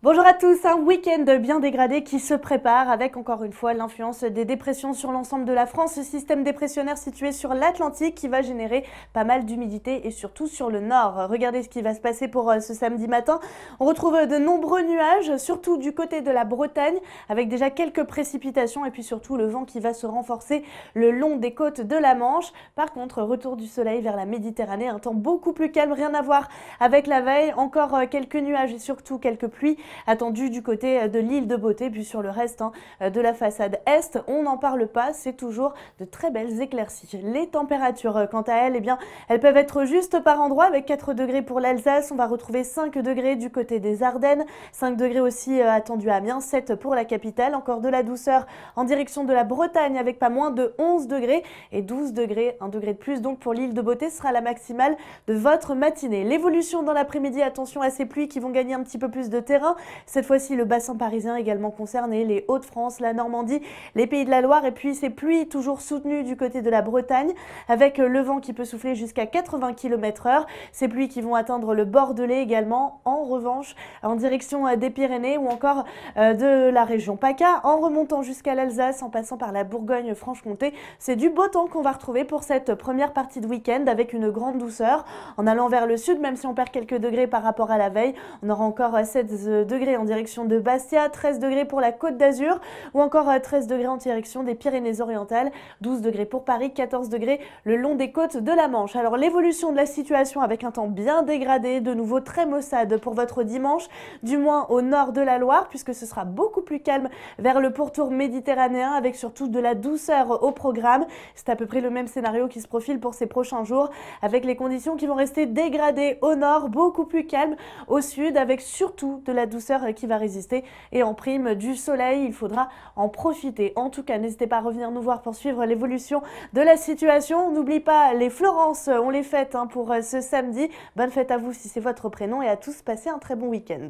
Bonjour à tous, un week-end bien dégradé qui se prépare avec encore une fois l'influence des dépressions sur l'ensemble de la France, ce système dépressionnaire situé sur l'Atlantique qui va générer pas mal d'humidité et surtout sur le nord. Regardez ce qui va se passer pour ce samedi matin. On retrouve de nombreux nuages, surtout du côté de la Bretagne, avec déjà quelques précipitations et puis surtout le vent qui va se renforcer le long des côtes de la Manche. Par contre, retour du soleil vers la Méditerranée, un temps beaucoup plus calme, rien à voir avec la veille, encore quelques nuages et surtout quelques pluies attendu du côté de l'île de Beauté, puis sur le reste de la façade est, on n'en parle pas, c'est toujours de très belles éclaircies. Les températures, quant à elles, elles peuvent être juste par endroits, avec 4 degrés pour l'Alsace, on va retrouver 5 degrés du côté des Ardennes, 5 degrés aussi attendus à Amiens, 7 pour la capitale, encore de la douceur en direction de la Bretagne avec pas moins de 11 degrés et 12 degrés, 1 degré de plus donc pour l'île de Beauté sera la maximale de votre matinée. L'évolution dans l'après-midi, attention à ces pluies qui vont gagner un petit peu plus de terrain. Cette fois-ci, le bassin parisien également concerné, les Hauts-de-France, la Normandie, les Pays de la Loire et puis ces pluies toujours soutenues du côté de la Bretagne avec le vent qui peut souffler jusqu'à 80 km/h. Ces pluies qui vont atteindre le Bordelais également, en revanche en direction des Pyrénées ou encore de la région PACA en remontant jusqu'à l'Alsace en passant par la Bourgogne-Franche-Comté. C'est du beau temps qu'on va retrouver pour cette première partie de week-end avec une grande douceur. En allant vers le sud, même si on perd quelques degrés par rapport à la veille, on aura encore 7 degrés en direction de Bastia, 13 degrés pour la Côte d'Azur ou encore 13 degrés en direction des Pyrénées-Orientales, 12 degrés pour Paris, 14 degrés le long des côtes de la Manche. Alors l'évolution de la situation avec un temps bien dégradé, de nouveau très maussade pour votre dimanche, du moins au nord de la Loire, puisque ce sera beaucoup plus calme vers le pourtour méditerranéen avec surtout de la douceur au programme. C'est à peu près le même scénario qui se profile pour ces prochains jours avec les conditions qui vont rester dégradées au nord, beaucoup plus calmes au sud avec surtout de la douceur qui va résister et en prime du soleil, il faudra en profiter. En tout cas, n'hésitez pas à revenir nous voir pour suivre l'évolution de la situation. N'oublie pas les Florence, on les fête pour ce samedi. Bonne fête à vous si c'est votre prénom et à tous, passez un très bon week-end.